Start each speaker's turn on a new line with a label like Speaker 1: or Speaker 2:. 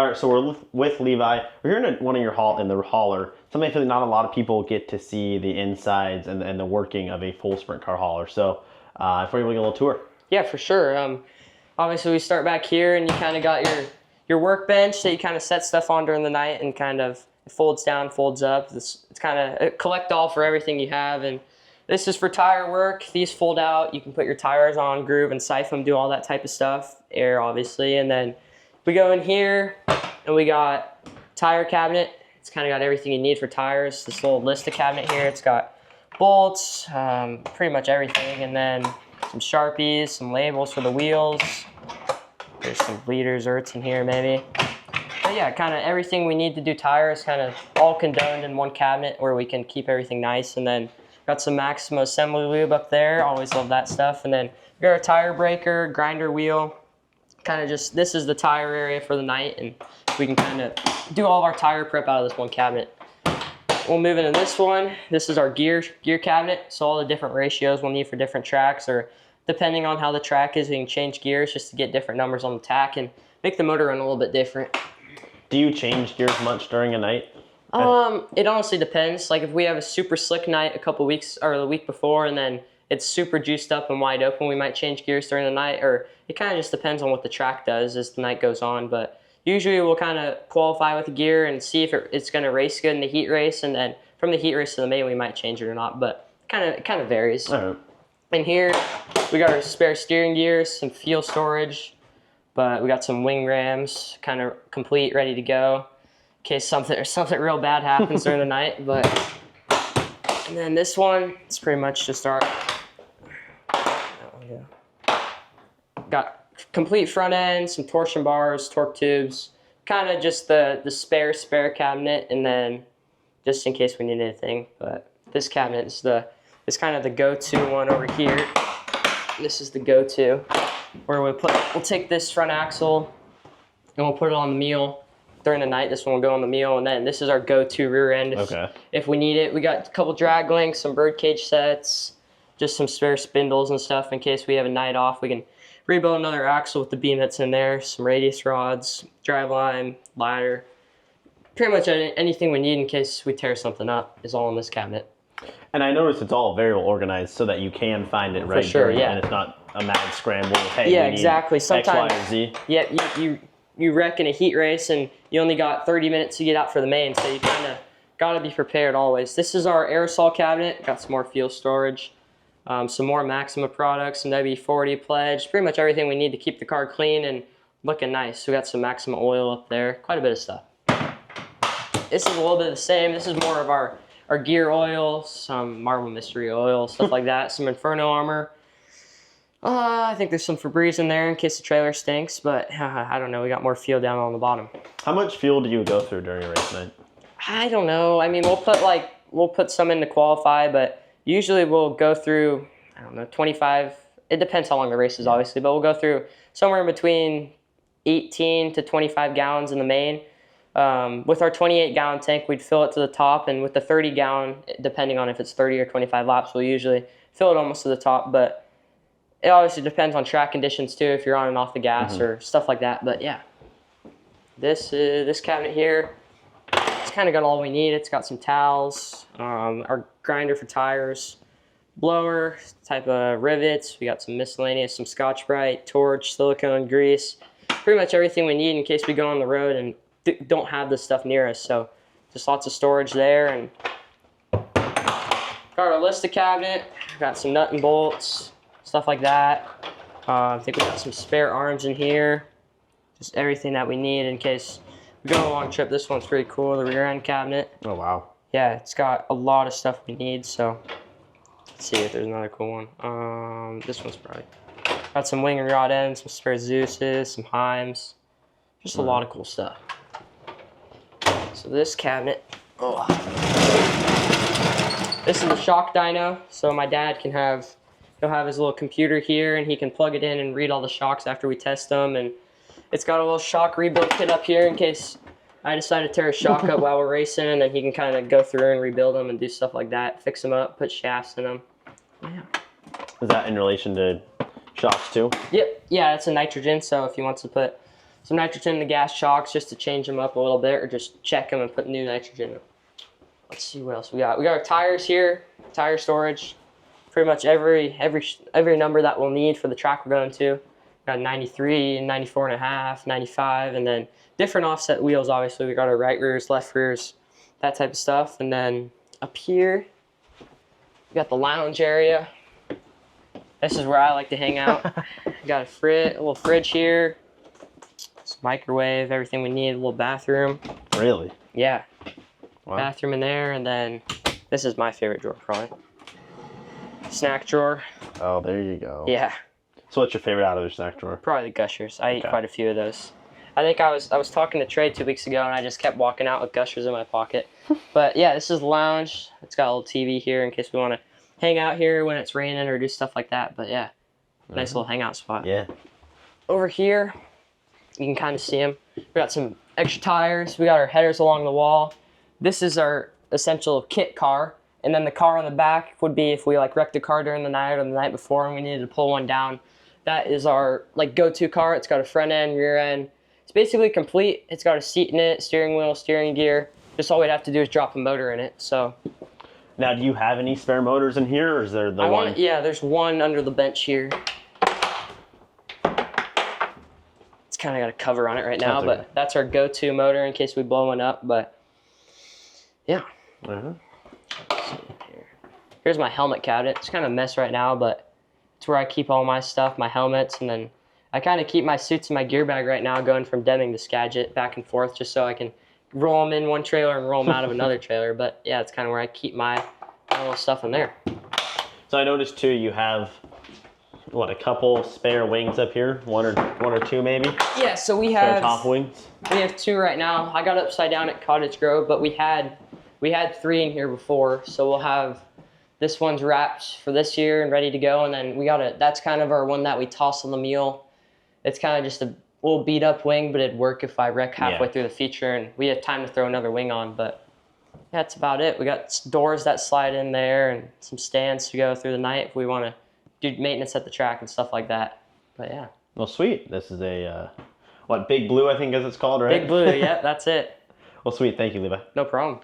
Speaker 1: All right, so we're with Levi. We're here in one of your the hauler. Something I feel like not a lot of people get to see the insides and the working of a full sprint car hauler. So, if we're able to get a little tour.
Speaker 2: Yeah, for sure. Obviously, we start back here, and you kind of got your workbench that you kind of set stuff on during the night, and kind of it folds down, folds up. It's kind of a collect all for everything you have, and this is for tire work. These fold out. You can put your tires on, groove, and siphon them, do all that type of stuff. Air, obviously, and then we go in here, and we got tire cabinet. It's kind of got everything you need for tires. This little Lista cabinet here. It's got bolts, pretty much everything, and then some Sharpies, some labels for the wheels. There's some bleeders, zerts in here maybe. But yeah, kind of everything we need to do tires, kind of all condoned in one cabinet where we can keep everything nice. And then got some Maxima assembly lube up there. Always love that stuff. And then we got our tire breaker, grinder wheel. Kind of just, this is the tire area for the night, and we can kind of do all of our tire prep out of this one cabinet. We'll move into this one. This is our gear cabinet. So all the different ratios we'll need for different tracks, or depending on how the track is, we can change gears just to get different numbers on the tack and make the motor run a little bit different.
Speaker 1: Do you change gears much during a night?
Speaker 2: It honestly depends. Like if we have a super slick night a couple weeks or the week before, and then it's super juiced up and wide open, we might change gears during the night, or it kind of just depends on what the track does as the night goes on. But usually we'll kind of qualify with the gear and see if it's going to race good in the heat race, and then from the heat race to the main we might change it or not, but it kind of varies.
Speaker 1: All right.
Speaker 2: In here we got our spare steering gears, some fuel storage, but we got some wing rams kind of complete, ready to go in case something real bad happens during the night. But and then this one, it's pretty much just our got complete front end, some torsion bars, torque tubes, kind of just the spare cabinet, and then just in case we need anything. But this cabinet is kind of the go-to one over here. This is the go-to where we'll take this front axle and we'll put it on the mule during the night. This one will go on the mule, and then this is our go-to rear end if we need it. We got a couple drag links, some birdcage sets, just some spare spindles and stuff in case we have a night off. We can rebuild another axle with the beam that's in there, some radius rods, driveline, ladder. Pretty much anything we need in case we tear something up is all in this cabinet.
Speaker 1: And I noticed it's all very well organized so that you can find it right
Speaker 2: sure,
Speaker 1: during,
Speaker 2: yeah.
Speaker 1: and it's not a mad scramble. Hey,
Speaker 2: yeah,
Speaker 1: we need
Speaker 2: exactly. Sometimes,
Speaker 1: X, Y, or Z.
Speaker 2: Yeah, you wreck in a heat race and you only got 30 minutes to get out for the main, so you kind of got to be prepared always. This is our aerosol cabinet. Got some more fuel storage, some more Maxima products, some W40 pledge, pretty much everything we need to keep the car clean and looking nice. We got some Maxima oil up there, quite a bit of stuff. This is a little bit of the same. This is more of our gear oil, some Marble Mystery oil, stuff like that, some Inferno armor. I think there's some Febreze in there in case the trailer stinks, but I don't know. We got more fuel down on the bottom.
Speaker 1: How much fuel do you go through during a race night?
Speaker 2: I don't know. I mean, we'll put some in to qualify, but usually we'll go through, I don't know, 25. It depends how long the race is, obviously, but we'll go through somewhere in between 18 to 25 gallons in the main. With our 28-gallon tank, we'd fill it to the top, and with the 30-gallon, depending on if it's 30 or 25 laps, we'll usually fill it almost to the top. But it obviously depends on track conditions too, if you're on and off the gas or stuff like that. But yeah, this cabinet here, it's kind of got all we need. It's got some towels, our grinder for tires, blower, type of rivets. We got some miscellaneous, some Scotch-Brite, torch, silicone, grease, pretty much everything we need in case we go on the road and don't have this stuff near us. So just lots of storage there. And got our Lista cabinet, got some nut and bolts, stuff like that. I think we got some spare arms in here, just everything that we need in case we go on a long trip. This one's pretty cool, the rear end cabinet.
Speaker 1: Oh wow.
Speaker 2: Yeah, it's got a lot of stuff we need. So let's see if there's another cool one. This one's probably got some wing and rod ends, some spare Zeus's, some Heims, just a lot of cool stuff. So this cabinet, this is the shock dyno. So my dad can he'll have his little computer here, and he can plug it in and read all the shocks after we test them. And it's got a little shock rebuild kit up here in case I decide to tear a shock up while we're racing, and then he can kind of go through and rebuild them and do stuff like that, fix them up, put shafts in them. Yeah.
Speaker 1: Is that in relation to shocks too?
Speaker 2: Yep. Yeah, it's a nitrogen, so if he wants to put some nitrogen in the gas shocks just to change them up a little bit, or just check them and put new nitrogen in. Let's see what else we got. We got our tires here, tire storage. Pretty much every number that we'll need for the track we're going to. We got 93, 94 and a half, 95, and then different offset wheels. Obviously, we got our right rears, left rears, that type of stuff. And then up here, we got the lounge area. This is where I like to hang out. Got a little fridge here. It's microwave, everything we need. A little bathroom.
Speaker 1: Really?
Speaker 2: Yeah.
Speaker 1: Wow.
Speaker 2: Bathroom in there, and then this is my favorite drawer, probably. Snack drawer.
Speaker 1: Oh, there you go.
Speaker 2: Yeah.
Speaker 1: So what's your favorite out of the snack drawer?
Speaker 2: Probably the Gushers. I eat quite a few of those. I think I was talking to Trey 2 weeks ago, and I just kept walking out with Gushers in my pocket. But yeah, this is the lounge. It's got a little TV here in case we want to hang out here when it's raining or do stuff like that. But yeah, nice little hangout spot.
Speaker 1: Yeah.
Speaker 2: Over here, you can kind of see them. We got some extra tires. We got our headers along the wall. This is our essential kit car. And then the car on the back would be if we like wrecked a car during the night or the night before and we needed to pull one down. That is our like go-to car. It's got a front end, rear end. It's basically complete. It's got a seat in it, steering wheel, steering gear. Just all we'd have to do is drop a motor in it. So
Speaker 1: now, do you have any spare motors in here, or is there the one?
Speaker 2: Yeah, there's one under the bench here. It's kind of got a cover on it right now, but that's our go-to motor in case we blow one up. But yeah. Here's my helmet cabinet. It's kind of a mess right now, but it's where I keep all my stuff, my helmets, and then I kind of keep my suits in my gear bag right now, going from Deming to Skagit back and forth, just so I can roll them in one trailer and roll them out of another trailer. But yeah, it's kind of where I keep my little stuff in there.
Speaker 1: So I noticed too, you have what, a couple spare wings up here, one or two maybe.
Speaker 2: Yeah, so we
Speaker 1: spare
Speaker 2: have
Speaker 1: top wings.
Speaker 2: We have two right now. I got upside down at Cottage Grove, but we had 3 in here before, so we'll have this one's wrapped for this year and ready to go, and then that's kind of our one that we toss on the mule. It's kind of just a little beat up wing, but it'd work if I wreck halfway through the feature and we have time to throw another wing on. But yeah, that's about it. We got doors that slide in there and some stands to go through the night if we want to do maintenance at the track and stuff like that. But yeah.
Speaker 1: Well, sweet. This is a Big Blue, I think as it's called, right?
Speaker 2: Big Blue, yeah, that's it.
Speaker 1: Well, sweet. Thank you, Levi.
Speaker 2: No problem.